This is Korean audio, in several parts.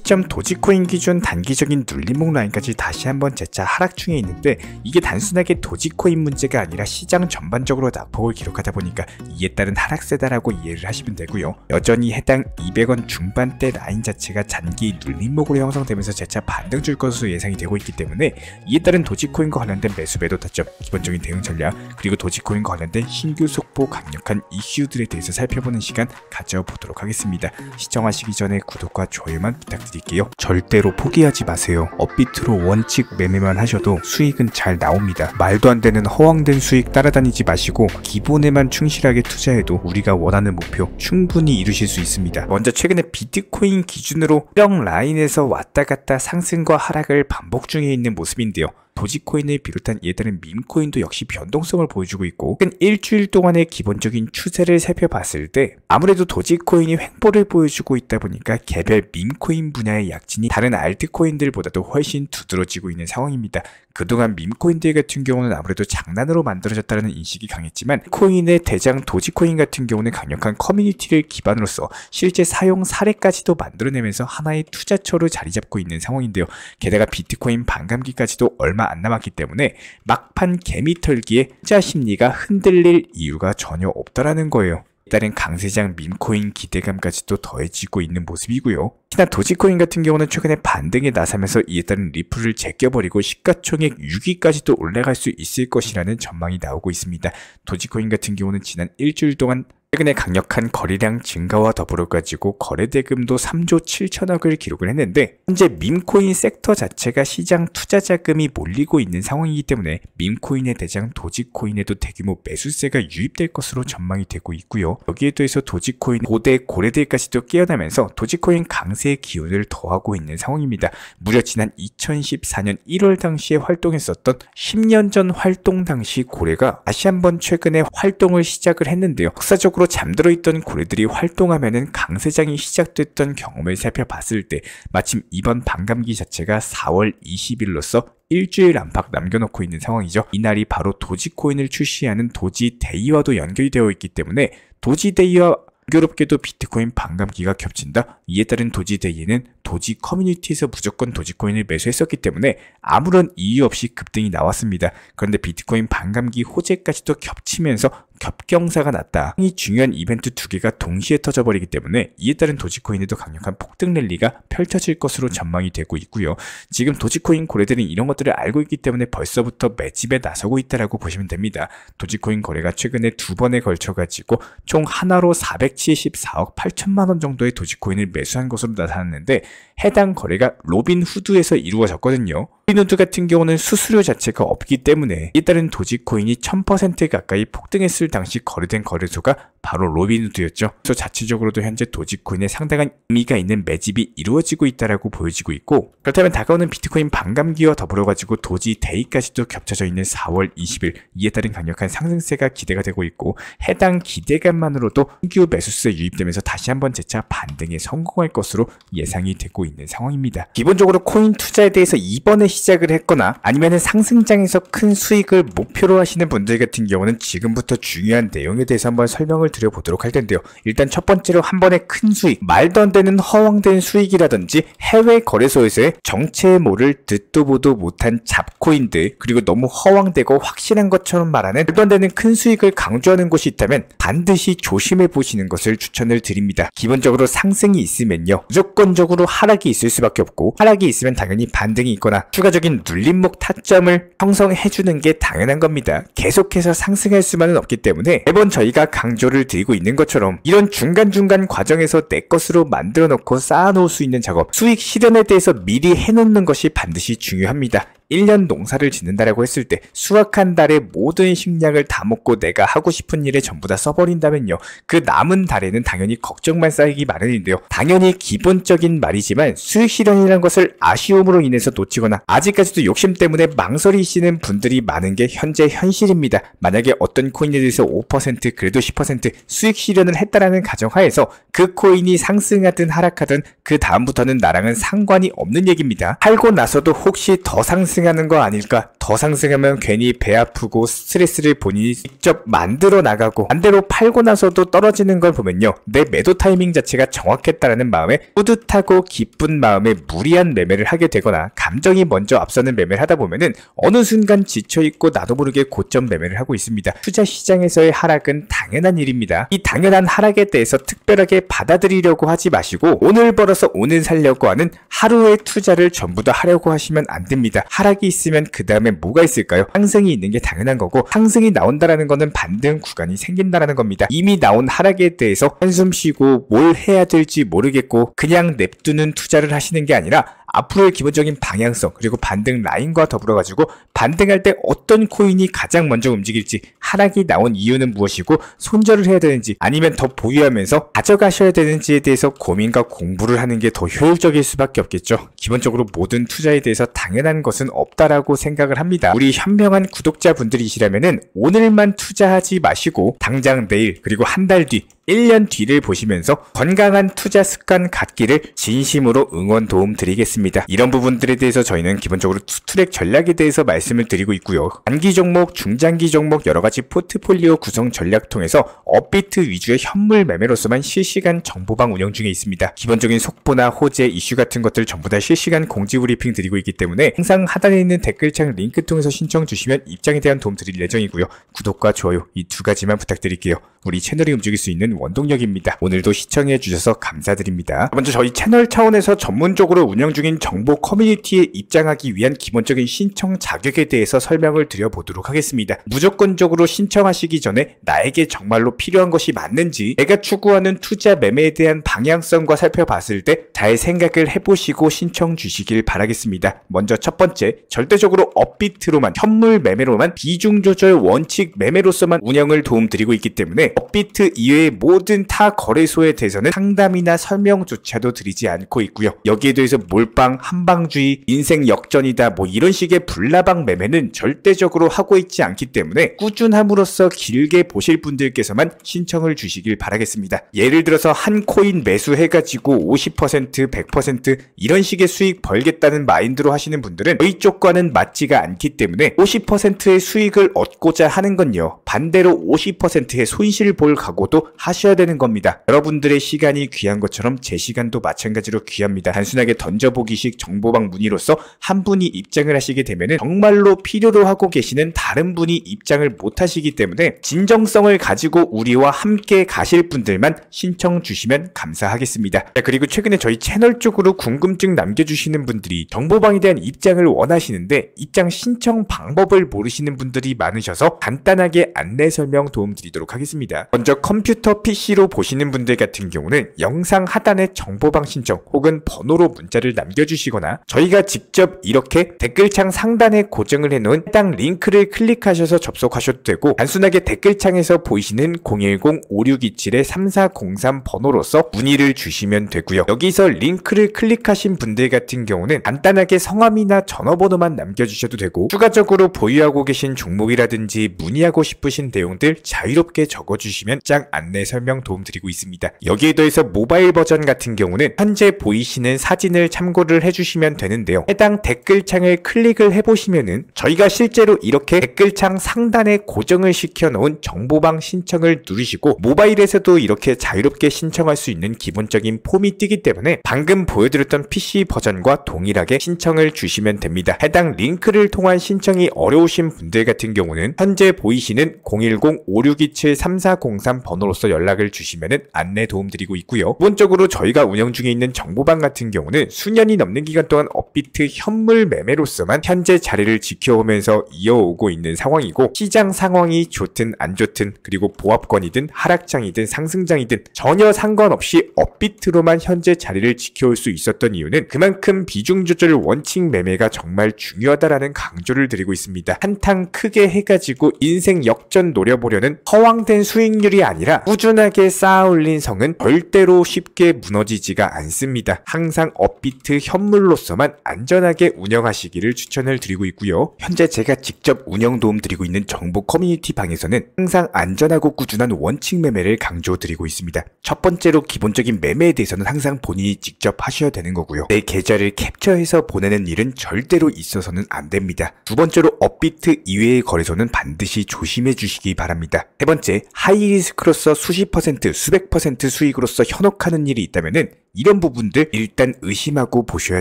시점 도지코인 기준 단기적인 눌림목 라인까지 다시 한번 재차 하락 중에 있는데, 이게 단순하게 도지코인 문제가 아니라 시장 전반적으로 낙폭을 기록하다 보니까 이에 따른 하락세다라고 이해를 하시면 되고요. 여전히 해당 200원 중반대 라인 자체가 단기 눌림목으로 형성되면서 재차 반등 줄 것으로 예상이 되고 있기 때문에 이에 따른 도지코인과 관련된 매수 매도 타점, 기본적인 대응 전략, 그리고 도지코인과 관련된 신규 속보 강력한 이슈들에 대해서 살펴보는 시간 가져보도록 하겠습니다. 시청하시기 전에 구독과 좋아요만 부탁드릴게요. 절대로 포기하지 마세요. 업비트로 원칙 매매만 하셔도 수익은 잘 나옵니다. 말도 안 되는 허황된 수익 따라다니지 마시고 기본에만 충실하게 투자해도 우리가 원하는 목표 충분히 이루실 수 있습니다. 먼저 최근에 비트코인 기준으로 형 라인에서 왔다 갔다 상승과 하락을 반복 중에 있는 모습인데요. 도지코인을 비롯한 이에 따른 밈코인도 역시 변동성을 보여주고 있고, 최근 일주일 동안의 기본적인 추세를 살펴봤을 때 아무래도 도지코인이 횡보를 보여주고 있다 보니까 개별 밈코인 분야의 약진이 다른 알트코인들보다도 훨씬 두드러지고 있는 상황입니다. 그동안 밈코인들 같은 경우는 아무래도 장난으로 만들어졌다는 인식이 강했지만, 코인의 대장 도지코인 같은 경우는 강력한 커뮤니티를 기반으로서 실제 사용 사례까지도 만들어내면서 하나의 투자처로 자리 잡고 있는 상황인데요. 게다가 비트코인 반감기까지도 얼마 안 남았기 때문에 막판 개미 털기에 투자 심리가 흔들릴 이유가 전혀 없다라는 거예요. 따른 강세장 밈코인 기대감까지도 더해지고 있는 모습이고요. 특히나 도지코인 같은 경우는 최근에 반등에 나서면서 이에 따른 리플을 제껴버리고 시가총액 6위까지도 올라갈 수 있을 것이라는 전망이 나오고 있습니다. 도지코인 같은 경우는 지난 일주일 동안 최근에 강력한 거래량 증가와 더불어 가지고 거래대금도 3조 7천억을 기록을 했는데, 현재 밈코인 섹터 자체가 시장 투자 자금이 몰리고 있는 상황이기 때문에 밈코인의 대장 도지코인에도 대규모 매수세가 유입될 것으로 전망이 되고 있고요. 여기에 더해서 도지코인 고대 고래들까지도 깨어나면서 도지코인 강세의 기운을 더하고 있는 상황입니다. 무려 지난 2014년 1월 당시에 활동했었던 10년 전 활동 당시 고래가 다시 한번 최근에 활동을 시작을 했는데요. 역사적으로 잠들어 있던 고래들이 활동하면은 강세장이 시작됐던 경험을 살펴봤을 때 마침 이번 반감기 자체가 4월 20일로서 일주일 안팎 남겨놓고 있는 상황이죠. 이날이 바로 도지코인을 출시하는 도지데이와도 연결이 되어 있기 때문에 도지데이와 공교롭게도 비트코인 반감기가 겹친다. 이에 따른 도지데이에는 도지 커뮤니티에서 무조건 도지코인을 매수했었기 때문에 아무런 이유 없이 급등이 나왔습니다. 그런데 비트코인 반감기 호재까지도 겹치면서 겹경사가 났다. 이 중요한 이벤트 두 개가 동시에 터져버리기 때문에 이에 따른 도지코인에도 강력한 폭등 랠리가 펼쳐질 것으로 전망이 되고 있고요. 지금 도지코인 고래들은 이런 것들을 알고 있기 때문에 벌써부터 매집에 나서고 있다라고 보시면 됩니다. 도지코인 거래가 최근에 두 번에 걸쳐가지고 총 하나로 474억 8천만 원 정도의 도지코인을 매수한 것으로 나타났는데, 해당 거래가 로빈후드에서 이루어졌거든요. 로빈후드 같은 경우는 수수료 자체가 없기 때문에 이에 따른 도지코인이 1000% 가까이 폭등했을 당시 거래된 거래소가 바로 로빈후드였죠. 그래서 자체적으로도 현재 도지코인에 상당한 의미가 있는 매집이 이루어지고 있다라고 보여지고 있고, 그렇다면 다가오는 비트코인 반감기와 더불어 가지고 도지데이까지도 겹쳐져 있는 4월 20일, 이에 따른 강력한 상승세가 기대가 되고 있고, 해당 기대감만으로도 신규 매수세 유입되면서 다시 한번 재차 반등에 성공할 것으로 예상이 되고 있는 상황입니다. 기본적으로 코인 투자에 대해서 이번에 시작을 했거나 아니면 상승장에서 큰 수익을 목표로 하시는 분들 같은 경우는 지금부터 중요한 내용에 대해서 한번 설명을 드려보도록 할 텐데요. 일단 첫 번째로 한 번에 큰 수익, 말도 안 되는 허황된 수익이라든지 해외 거래소에서의 정체의 모를 듣도 보도 못한 잡코인들, 그리고 너무 허황되고 확실한 것처럼 말하는 말도 안 되는 큰 수익을 강조하는 곳이 있다면 반드시 조심해 보시는 것을 추천을 드립니다. 기본적으로 상승이 있으면요, 무조건적으로 하락이 있을 수밖에 없고, 하락이 있으면 당연히 반등이 있거나 추가적인 눌림목 타점을 형성해주는 게 당연한 겁니다. 계속해서 상승할 수만은 없기 때문에 매번 저희가 강조를 드리고 있는 것처럼 이런 중간중간 과정에서 내 것으로 만들어 놓고 쌓아놓을 수 있는 작업, 수익 실현에 대해서 미리 해놓는 것이 반드시 중요합니다. 1년 농사를 짓는다라고 했을 때 수확한 달에 모든 식량을 다 먹고 내가 하고 싶은 일에 전부 다 써버린다면요, 그 남은 달에는 당연히 걱정만 쌓이기 마련인데요. 당연히 기본적인 말이지만 수익 실현이라는 것을 아쉬움으로 인해서 놓치거나 아직까지도 욕심 때문에 망설이시는 분들이 많은 게 현재 현실입니다. 만약에 어떤 코인에 대해서 5% 그래도 10% 수익 실현을 했다라는 가정하에서 그 코인이 상승하든 하락하든 그 다음부터는 나랑은 상관이 없는 얘기입니다. 팔고 나서도 혹시 더 상승 상승하는 거 아닐까? 더 상승하면 괜히 배 아프고 스트레스를 본인이 직접 만들어 나가고 반대로 팔고 나서도 떨어지는 걸 보면요, 내 매도 타이밍 자체가 정확했다라는 마음에 뿌듯하고 기쁜 마음에 무리한 매매를 하게 되거나 감정이 먼저 앞서는 매매를 하다 보면은 어느 순간 지쳐있고 나도 모르게 고점 매매를 하고 있습니다. 투자 시장에서의 하락은 당연한 일입니다. 이 당연한 하락에 대해서 특별하게 받아들이려고 하지 마시고 오늘 벌어서 오늘 살려고 하는 하루의 투자를 전부 다 하려고 하시면 안 됩니다. 하락이 있으면 그 다음에 뭐가 있을까요? 상승이 있는 게 당연한 거고, 상승이 나온다라는 거는 반등 구간이 생긴다라는 겁니다. 이미 나온 하락에 대해서 한숨 쉬고 뭘 해야 될지 모르겠고 그냥 냅두는 투자를 하시는 게 아니라 앞으로의 기본적인 방향성 그리고 반등 라인과 더불어 가지고 반등할 때 어떤 코인이 가장 먼저 움직일지, 하락이 나온 이유는 무엇이고 손절을 해야 되는지 아니면 더 보유하면서 가져가셔야 되는지에 대해서 고민과 공부를 하는 게 더 효율적일 수밖에 없겠죠. 기본적으로 모든 투자에 대해서 당연한 것은 없다라고 생각을 합니다. 우리 현명한 구독자분들이시라면은 오늘만 투자하지 마시고 당장 내일 그리고 한 달 뒤 1년 뒤를 보시면서 건강한 투자 습관 갖기를 진심으로 응원 도움 드리겠습니다. 이런 부분들에 대해서 저희는 기본적으로 투트랙 전략에 대해서 말씀을 드리고 있고요. 단기 종목, 중장기 종목 여러가지 포트폴리오 구성 전략 통해서 업비트 위주의 현물 매매로서만 실시간 정보방 운영 중에 있습니다. 기본적인 속보나 호재, 이슈 같은 것들 전부 다 실시간 공지 브리핑 드리고 있기 때문에 항상 하단에 있는 댓글창 링크 통해서 신청 주시면 입장에 대한 도움 드릴 예정이고요. 구독과 좋아요 이 두 가지만 부탁드릴게요. 우리 채널이 움직일 수 있는 원동력입니다. 오늘도 시청해 주셔서 감사드립니다. 먼저 저희 채널 차원에서 전문적으로 운영 중인 정보 커뮤니티에 입장하기 위한 기본적인 신청 자격에 대해서 설명을 드려보도록 하겠습니다. 무조건적으로 신청하시기 전에 나에게 정말로 필요한 것이 맞는지, 내가 추구하는 투자 매매에 대한 방향성과 살펴봤을 때 잘 생각을 해보시고 신청 주시길 바라겠습니다. 먼저 첫 번째, 절대적으로 업비트로만, 현물 매매로만, 비중 조절 원칙 매매로서만 운영을 도움드리고 있기 때문에 업비트 이외의 모든 타 거래소에 대해서는 상담이나 설명조차도 드리지 않고 있고요. 여기에 대해서 몰빵, 한방주의, 인생 역전이다 뭐 이런 식의 불나방 매매는 절대적으로 하고 있지 않기 때문에 꾸준함으로써 길게 보실 분들께서만 신청을 주시길 바라겠습니다. 예를 들어서 한 코인 매수해가지고 50%, 100% 이런 식의 수익 벌겠다는 마인드로 하시는 분들은 저희 쪽과는 맞지가 않기 때문에 50%의 수익을 얻고자 하는 건요, 반대로 50%의 손실을 볼 각오도 하셔야 되는 겁니다. 여러분들의 시간이 귀한 것처럼 제 시간도 마찬가지로 귀합니다. 단순하게 던져보기식 정보방 문의로서 한 분이 입장을 하시게 되면 정말로 필요로 하고 계시는 다른 분이 입장을 못 하시기 때문에 진정성을 가지고 우리와 함께 가실 분들만 신청 주시면 감사하겠습니다. 자, 그리고 최근에 저희 채널 쪽으로 궁금증 남겨주시는 분들이 정보방에 대한 입장을 원하시는데 입장 신청 방법을 모르시는 분들이 많으셔서 간단하게 안내 설명 도움드리도록 하겠습니다. 먼저 컴퓨터 PC로 보시는 분들 같은 경우는 영상 하단에 정보방 신청 혹은 번호로 문자를 남겨주시거나 저희가 직접 이렇게 댓글창 상단에 고정을 해놓은 해당 링크를 클릭하셔서 접속하셔도 되고, 단순하게 댓글창에서 보이시는 010-5627-3403 번호로서 문의를 주시면 되고요. 여기서 링크를 클릭하신 분들 같은 경우는 간단하게 성함이나 전화번호만 남겨주셔도 되고, 추가적으로 보유하고 계신 종목이라든지 문의하고 싶으신 내용들 자유롭게 적어주시면 짱 안내 설명 도움드리고 있습니다. 여기에 더해서 모바일 버전 같은 경우는 현재 보이시는 사진을 참고를 해주시면 되는데요. 해당 댓글창을 클릭을 해보시면은 저희가 실제로 이렇게 댓글창 상단에 고정을 시켜놓은 정보방 신청을 누르시고 모바일에서도 이렇게 자유롭게 신청할 수 있는 기본적인 폼이 뜨기 때문에 방금 보여드렸던 PC 버전과 동일하게 신청을 주시면 됩니다. 해당 링크를 통한 신청이 어려우신 분들 같은 경우는 현재 보이시는 010-5627-3403 번호로서 연락을 주시면 안내 도움드리고 있고요. 기본적으로 저희가 운영 중에 있는 정보방 같은 경우는 수년이 넘는 기간 동안 업비트 현물 매매로서만 현재 자리를 지켜오면서 이어오고 있는 상황이고, 시장 상황이 좋든 안 좋든 그리고 보합권이든 하락장이든 상승장이든 전혀 상관없이 업비트로만 현재 자리를 지켜올 수 있었던 이유는 그만큼 비중 조절 원칙 매매가 정말 중요하다라는 강조를 드리고 있습니다. 한탕 크게 해가지고 인생 역전 노려보려는 허황된 수익률이 아니라 꾸준한 꾸준하게 쌓아 올린 성은 절대로 쉽게 무너지지가 않습니다. 항상 업비트 현물로서만 안전하게 운영하시기를 추천을 드리고 있고요. 현재 제가 직접 운영 도움 드리고 있는 정보 커뮤니티 방에서는 항상 안전하고 꾸준한 원칙 매매를 강조드리고 있습니다. 첫 번째로 기본적인 매매에 대해서는 항상 본인이 직접 하셔야 되는 거고요. 내 계좌를 캡처해서 보내는 일은 절대로 있어서는 안 됩니다. 두 번째로 업비트 이외의 거래소는 반드시 조심해 주시기 바랍니다. 세 번째, 하이리스크로서 수십 퍼센트, 수백 퍼센트 수익으로서 현혹하는 일이 있다면은 이런 부분들 일단 의심하고 보셔야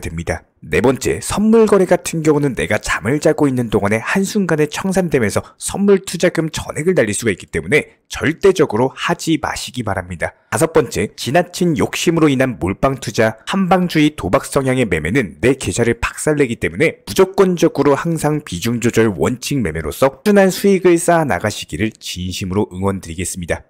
됩니다. 네 번째, 선물 거래 같은 경우는 내가 잠을 자고 있는 동안에 한순간에 청산되면서 선물 투자금 전액을 날릴 수가 있기 때문에 절대적으로 하지 마시기 바랍니다. 다섯 번째, 지나친 욕심으로 인한 몰빵 투자, 한방주의 도박 성향의 매매는 내 계좌를 박살내기 때문에 무조건적으로 항상 비중 조절 원칙 매매로서 꾸준한 수익을 쌓아 나가시기를 진심으로 응원드리겠습니다.